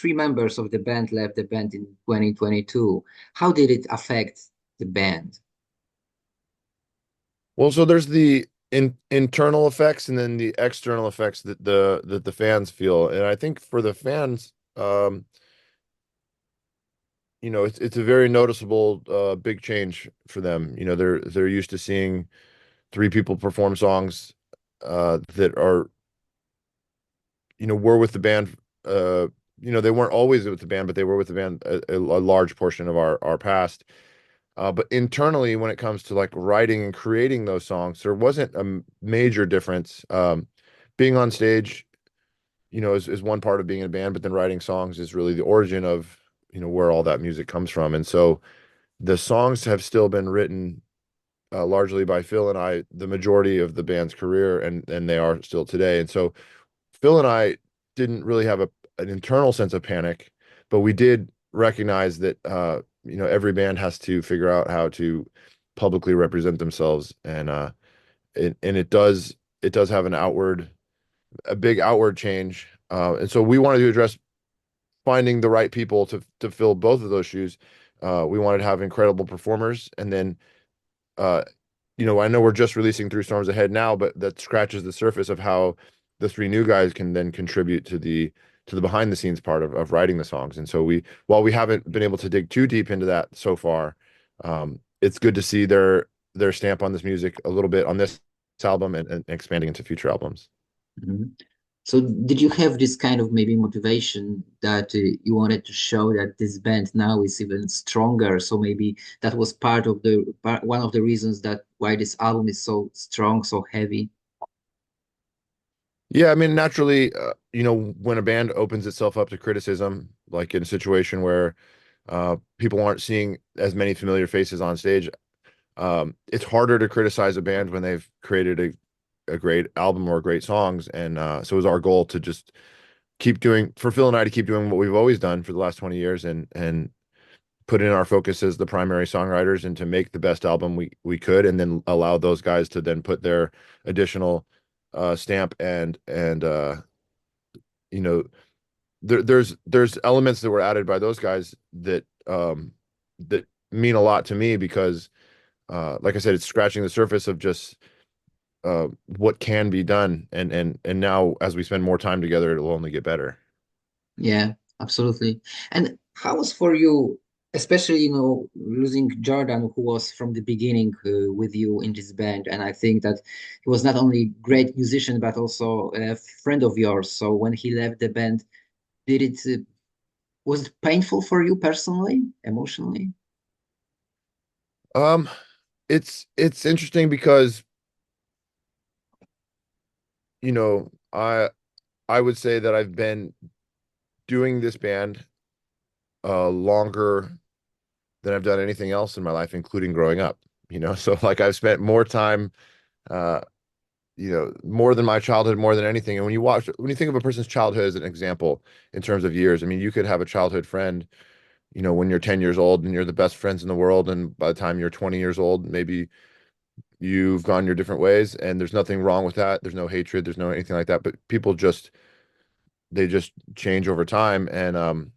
three members of the band left the band in 2022. How did it affect the band? Well, so there's the internal effects and then the external effects that the fans feel. And I think for the fans, it's a very noticeable big change for them. They're used to seeing three people perform songs that are, were with the band. They weren't always with the band, but they were with the band a large portion of our past. But internally, when it comes to like writing and creating those songs, there wasn't a major difference. Being on stage, is one part of being in a band, but then writing songs is really the origin of, where all that music comes from. And so the songs have still been written largely by Phil and I, the majority of the band's career, and they are still today. And so Phil and I didn't really have an internal sense of panic, but we did recognize that every band has to figure out how to publicly represent themselves, and it does have a big outward change, and so we wanted to address finding the right people to fill both of those shoes. We wanted to have incredible performers, and then uh, I know we're just releasing Through Storms Ahead now, but that scratches the surface of how the three new guys can then contribute to the behind the scenes part of writing the songs. And so while we haven't been able to dig too deep into that so far, it's good to see their stamp on this music a little bit on this album and expanding into future albums. Mhm. So did you have this kind of maybe motivation that you wanted to show that this band now is even stronger? So maybe that was one of the reasons that why this album is so strong, so heavy. Yeah, I mean, naturally, when a band opens itself up to criticism, like in a situation where people aren't seeing as many familiar faces on stage, it's harder to criticize a band when they've created a great album or great songs. And so it was our goal to just for Phil and I to keep doing what we've always done for the last 20 years and put in our focus as the primary songwriters and to make the best album we could, and then allow those guys to then put their additional stamp and you know there's elements that were added by those guys that mean a lot to me because like I said, it's scratching the surface of just what can be done, and now as we spend more time together, it'll only get better. Yeah, absolutely. And how was for you, especially, losing Jordan, who was from the beginning with you in this band, and I think that he was not only great musician but also a friend of yours. So when he left the band, did it was it painful for you personally, emotionally? um it's interesting because you know I would say that I've been doing this band longer than I've done anything else in my life, including growing up. So like I've spent more time, uh, more than my childhood, more than anything. And when you think of a person's childhood as an example in terms of years, I mean, you could have a childhood friend, when you're 10 years old and you're the best friends in the world. And by the time you're 20 years old, maybe you've gone your different ways, and there's nothing wrong with that. There's no hatred, there's no anything like that. But they just change over time. And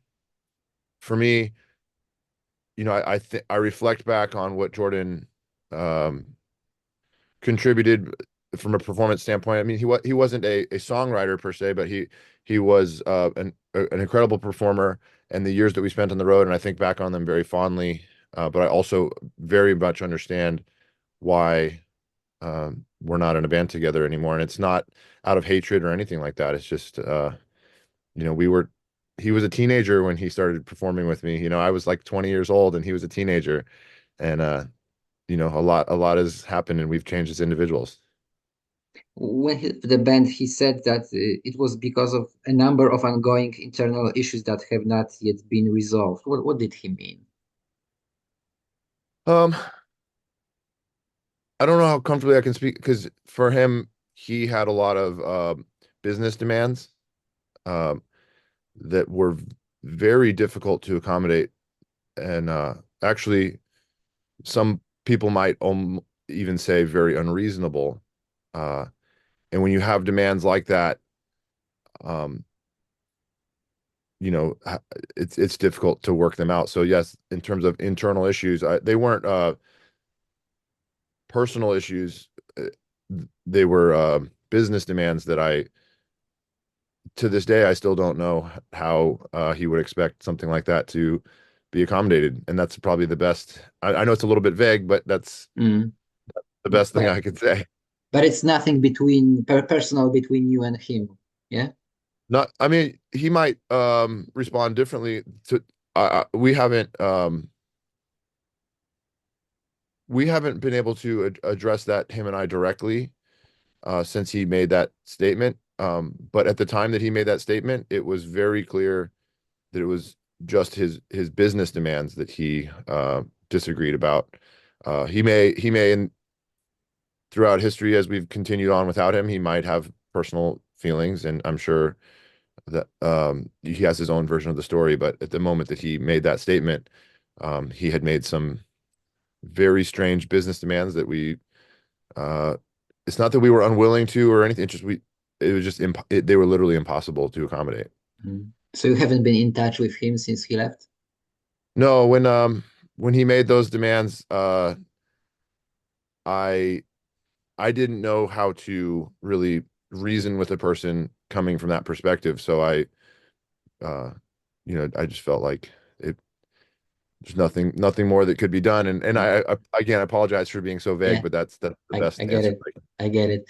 for me, I reflect back on what Jordan um, contributed from a performance standpoint. I mean, he wasn't a songwriter per se, but he was an incredible performer. And the years that we spent on the road, and I think back on them very fondly. But I also very much understand why we're not in a band together anymore. And it's not out of hatred or anything like that. It's just we were he was a teenager when he started performing with me. I was like 20 years old and he was a teenager. And a lot has happened and we've changed as individuals. When the band, he said that it was because of a number of ongoing internal issues that have not yet been resolved. What did he mean? Um, I don't know how comfortably I can speak because for him, he had a lot of business demands um, that were very difficult to accommodate, and actually, some people might even say very unreasonable. Uh, and when you have demands like that, um, you know, it's difficult to work them out. So yes, in terms of internal issues, they weren't personal issues. They were business demands that to this day, I still don't know how he would expect something like that to be accommodated. And that's probably the best. I know it's a little bit vague, but that's Mm. the best thing But I could say. but it's nothing between personal between you and him. Yeah. Not, I mean, he might respond differently to. We haven't been able to address that, him and I, directly since he made that statement. But at the time that he made that statement, it was very clear that it was just his business demands that he disagreed about. He may in throughout history, as we've continued on without him, he might have personal feelings, and I'm sure that he has his own version of the story. But at the moment that he made that statement, he had made some very strange business demands that uh, it's not that we were unwilling to or anything. It's just it was just they were literally impossible to accommodate. Mm. So you haven't been in touch with him since he left? No, when he made those demands, I I didn't know how to really reason with a person coming from that perspective. So uh, I just felt like there's nothing more that could be done. And Mm. I again, I apologize for being so vague, Yeah, but that's the I best get answer. it. I get it.